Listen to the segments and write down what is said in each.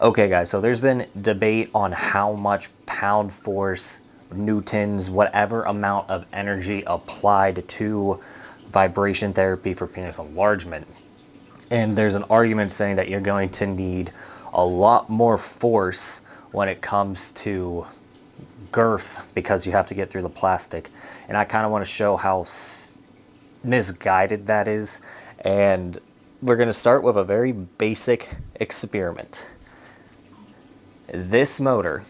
Okay guys, so there's been debate on how much pound force, newtons, whatever amount of energy applied to vibration therapy for penis enlargement. And there's an argument saying that you're going to need a lot more force when it comes to girth because you have to get through the plastic. And I kind of want to show how misguided that is. And we're going to start with a very basic experiment. This motor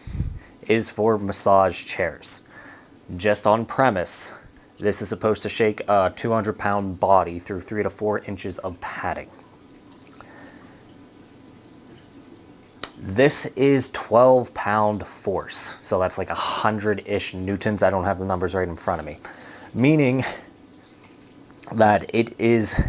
is for massage chairs. Just on premise, this is supposed to shake a 200-pound body through 3 to 4 inches of padding. This is 12-pound force, so that's like 100-ish newtons. I don't have the numbers right in front of me. Meaning that it is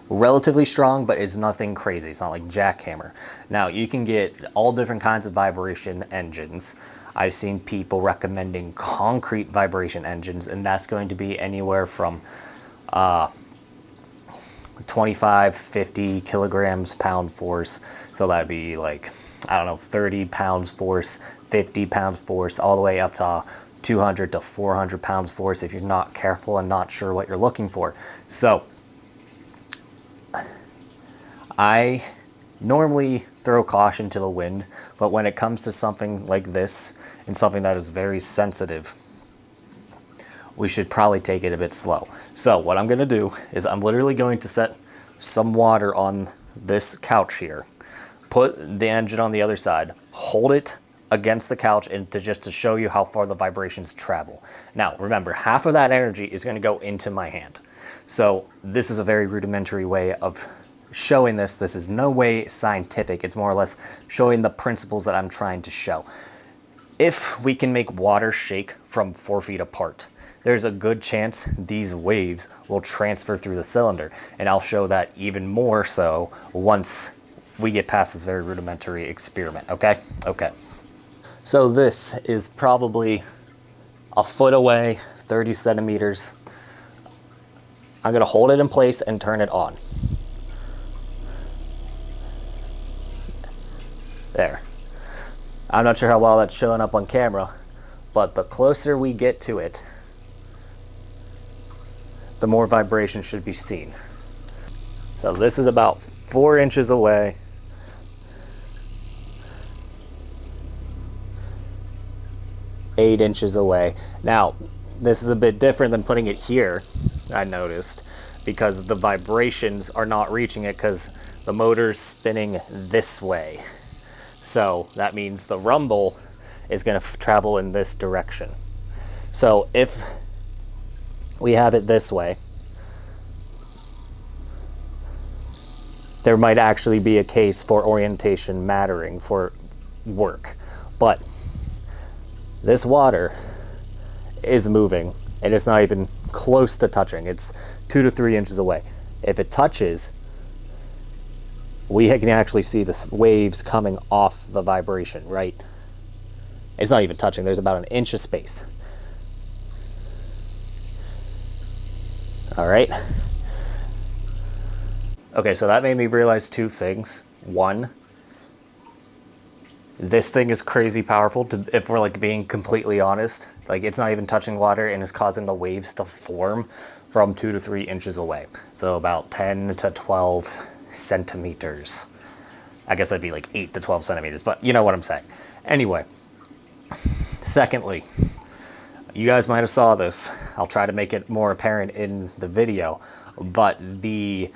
relatively strong, but it's nothing crazy. It's not like jackhammer. Now, you can get all different kinds of vibration engines. I've seen people recommending concrete vibration engines, and that's going to be anywhere from 25, 50 kilograms pound force. So that'd be like, I don't know, 30 pounds force, 50 pounds force, all the way up to 200 to 400 pounds force if you're not careful and not sure what you're looking for. So I normally throw caution to the wind, but when it comes to something like this and something that is very sensitive, we should probably take it a bit slow. So what I'm going to do is I'm literally going to set some water on this couch here, put the engine on the other side, hold it against the couch, and just to show you how far the vibrations travel. Now, remember, half of that energy is going to go into my hand. So this is a very rudimentary way of showing this. This is no way scientific. It's more or less showing the principles that I'm trying to show. If we can make water shake from 4 feet apart, there's a good chance these waves will transfer through the cylinder. And I'll show that even more so once we get past this very rudimentary experiment, okay? Okay. So this is probably a foot away, 30 centimeters. I'm gonna hold it in place and turn it on. There. I'm not sure how well that's showing up on camera, but the closer we get to it, the more vibration should be seen. So this is about 4 inches away. Eight inches away. Now, this is a bit different than putting it here, I noticed, because the vibrations are not reaching it because the motor's spinning this way. So that means the rumble is going to travel in this direction. So if we have it this way, there might actually be a case for orientation mattering for work. But this water is moving and it's not even close to touching. It's 2 to 3 inches away. If it touches, we can actually see the waves coming off the vibration, right? It's not even touching. There's about an inch of space. All right. Okay, so that made me realize two things. One, this thing is crazy powerful, if we're like being completely honest. Like, it's not even touching water and is causing the waves to form from 2 to 3 inches away. So about 10 to 12 centimeters. I guess that'd be like 8 to 12 centimeters, but you know what I'm saying. Anyway, secondly, you guys might have saw this. I'll try to make it more apparent in the video, but the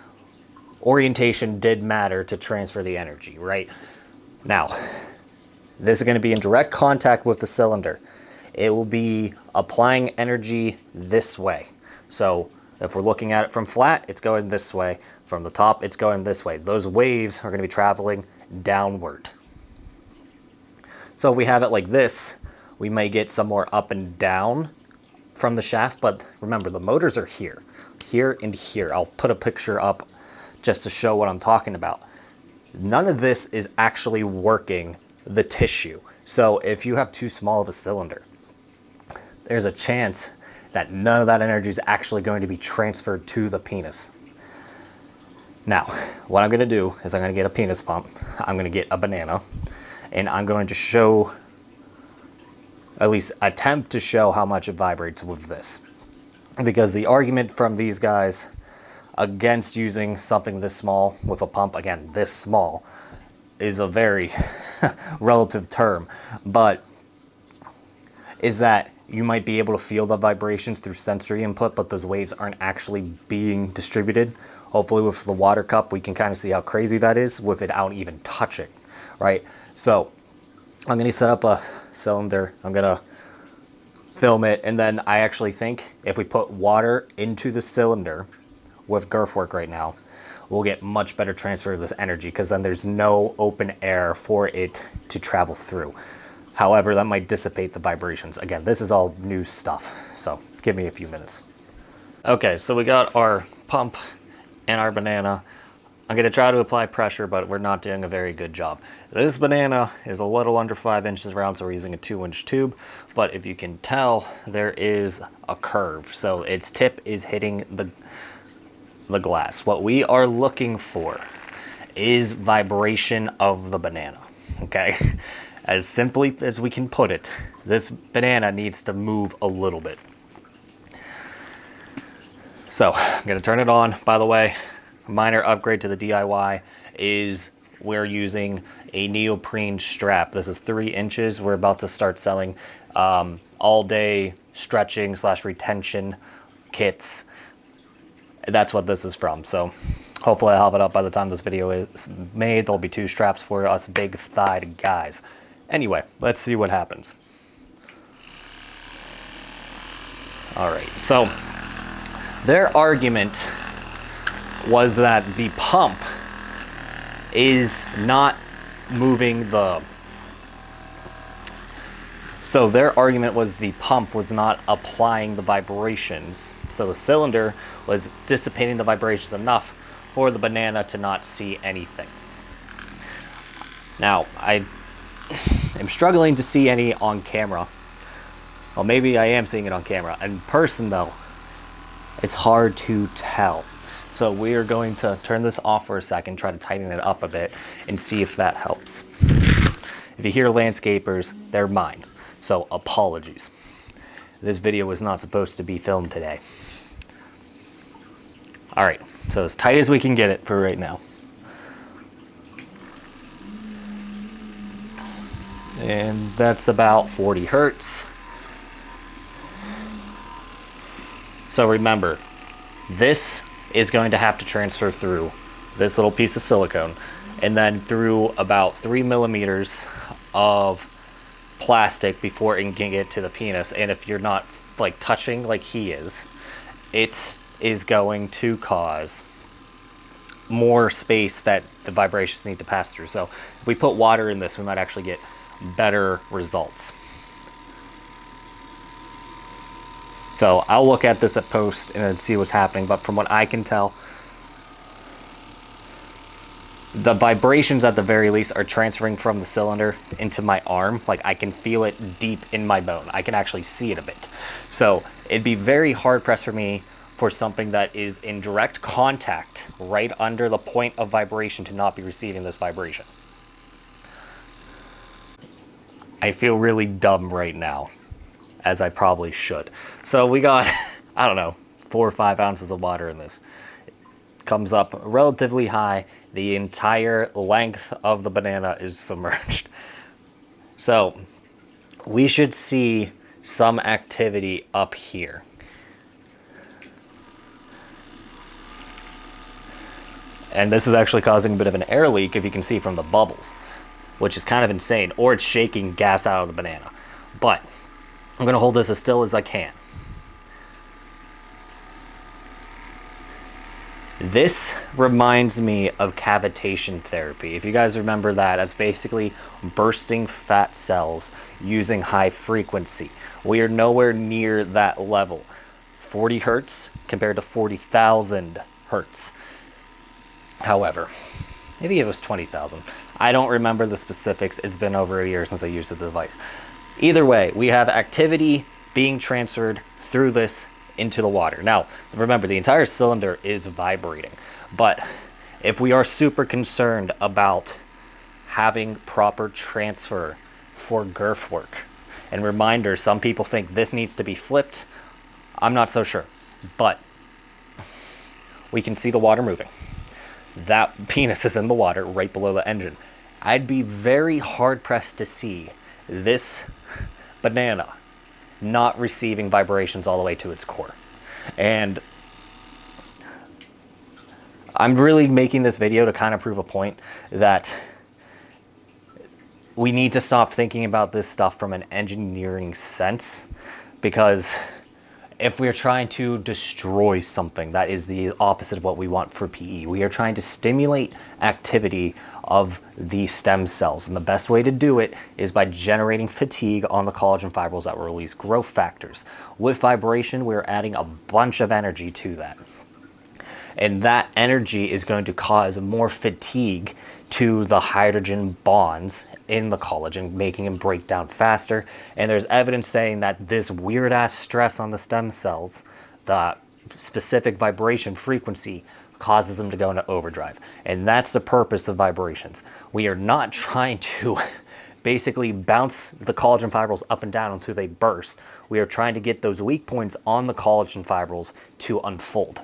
orientation did matter to transfer the energy, right? Now, this is going to be in direct contact with the cylinder. It will be applying energy this way. So if we're looking at it from flat, it's going this way. From the top, it's going this way. Those waves are going to be traveling downward. So if we have it like this, we may get some more up and down from the shaft, but remember, the motors are here, here and here. I'll put a picture up just to show what I'm talking about. None of this is actually working the tissue. So if you have too small of a cylinder, there's a chance that none of that energy is actually going to be transferred to the penis. Now, what I'm going to do is I'm going to get a penis pump. I'm going to get a banana. And I'm going to show, at least attempt to show how much it vibrates with this. Because the argument from these guys against using something this small with a pump, again, this small, is a very relative term. But is that you might be able to feel the vibrations through sensory input, but those waves aren't actually being distributed. Hopefully with the water cup, we can kind of see how crazy that is without even touching, right? So I'm going to set up a cylinder. I'm going to film it. And then I actually think if we put water into the cylinder with girth work right now, we'll get much better transfer of this energy, because then there's no open air for it to travel through. However, that might dissipate the vibrations. Again, this is all new stuff, so give me a few minutes. Okay, so we got our pump and our banana. I'm going to try to apply pressure, but we're not doing a very good job. This banana is a little under 5 inches round, so we're using a 2-inch tube. But if you can tell, there is a curve. So its tip is hitting the glass. What we are looking for is vibration of the banana, okay? As simply as we can put it, this banana needs to move a little bit. So I'm going to turn it on. By the way, a minor upgrade to the DIY is we're using a neoprene strap. This is 3 inches. We're about to start selling all day stretching / retention kits. That's what this is from. So hopefully I'll have it up by the time this video is made. There'll be 2 straps for us big thighed guys. Anyway, let's see what happens. All right, so their argument was that the pump is not moving the... So their argument was the pump was not applying the vibrations. So the cylinder was dissipating the vibrations enough for the banana to not see anything. Now, I am struggling to see any on camera. Well, maybe I am seeing it on camera. In person, though, it's hard to tell. So we are going to turn this off for a second, try to tighten it up a bit, and see if that helps. If you hear landscapers, they're mine. So apologies. This video was not supposed to be filmed today. All right, so as tight as we can get it for right now. And that's about 40 hertz. So remember, this is going to have to transfer through this little piece of silicone and then through about 3 millimeters of plastic before it can get to the penis. And if you're not like touching like he is, it is going to cause more space that the vibrations need to pass through. So if we put water in this, we might actually get better results. So I'll look at this at post and then see what's happening. But from what I can tell, the vibrations at the very least are transferring from the cylinder into my arm. Like I can feel it deep in my bone. I can actually see it a bit. So it'd be very hard pressed for me for something that is in direct contact right under the point of vibration to not be receiving this vibration. I feel really dumb right now, as I probably should. So we got, I don't know, 4 or 5 ounces of water in this. It comes up relatively high. The entire length of the banana is submerged. So we should see some activity up here. And this is actually causing a bit of an air leak, if you can see from the bubbles, which is kind of insane. Or it's shaking gas out of the banana. But I'm going to hold this as still as I can. This reminds me of cavitation therapy. If you guys remember that, that's basically bursting fat cells using high frequency. We are nowhere near that level. 40 hertz compared to 40,000 hertz. However, maybe it was 20,000. I don't remember the specifics. It's been over a year since I used the device. Either way, we have activity being transferred through this into the water. Now, remember, the entire cylinder is vibrating, but If we are super concerned about having proper transfer for girth work, and reminder, some people think this needs to be flipped. I'm not so sure, but we can see the water moving. That penis is in the water right below the engine. I'd be very hard pressed to see this banana not receiving vibrations all the way to its core. And I'm really making this video to kind of prove a point that we need to stop thinking about this stuff from an engineering sense, because if we're trying to destroy something, that is the opposite of what we want for PE. We are trying to stimulate activity of the stem cells, and the best way to do it is by generating fatigue on the collagen fibrils that will release growth factors. With vibration, we're adding a bunch of energy to that, and that energy is going to cause more fatigue to the hydrogen bonds in the collagen, making them break down faster. And there's evidence saying that this weird ass stress on the stem cells, the specific vibration frequency, causes them to go into overdrive. And that's the purpose of vibrations. We are not trying to basically bounce the collagen fibrils up and down until they burst. We are trying to get those weak points on the collagen fibrils to unfold.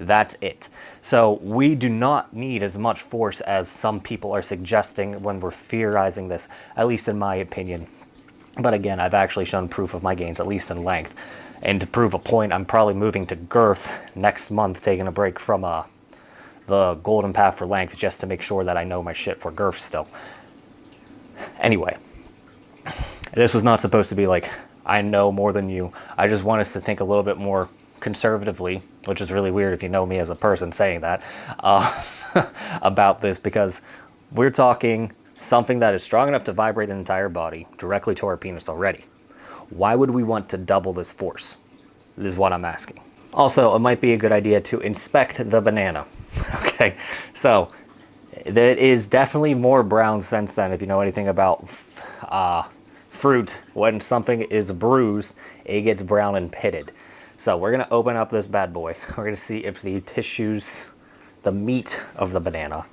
That's it. So we do not need as much force as some people are suggesting when we're theorizing this, at least in my opinion. But again, I've actually shown proof of my gains, at least in length. And to prove a point, I'm probably moving to girth next month, taking a break from the golden path for length, just to make sure that I know my shit for girth still. Anyway, this was not supposed to be like, I know more than you. I just want us to think a little bit more conservatively, which is really weird if you know me as a person saying that, about this, because we're talking something that is strong enough to vibrate an entire body directly to our penis already. Why would we want to double this force? This is what I'm asking. Also, it might be a good idea to inspect the banana. Okay, so that is definitely more brown since then. If you know anything about fruit, when something is bruised, it gets brown and pitted. So we're going to open up this bad boy. We're going to see if the tissues, the meat of the banana,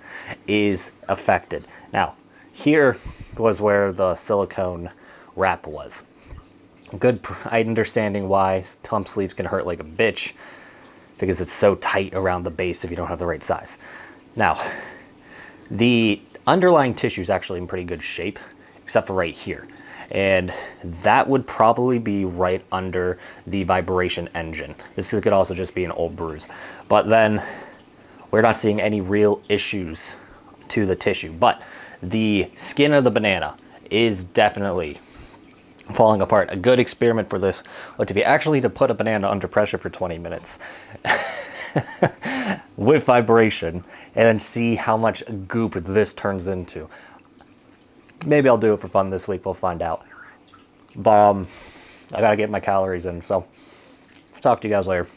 is affected. Now, here was where the silicone wrap was. Good understanding why plum sleeves can hurt like a bitch, because it's so tight around the base if you don't have the right size. Now, the underlying tissue is actually in pretty good shape, except for right here. And that would probably be right under the vibration engine. This could also just be an old bruise. But then we're not seeing any real issues to the tissue. But the skin of the banana is definitely falling apart. A good experiment for this would be actually to put a banana under pressure for 20 minutes with vibration, and then see how much goop this turns into. Maybe I'll do it for fun this week. We'll find out. But I gotta get my calories in, so talk to you guys later.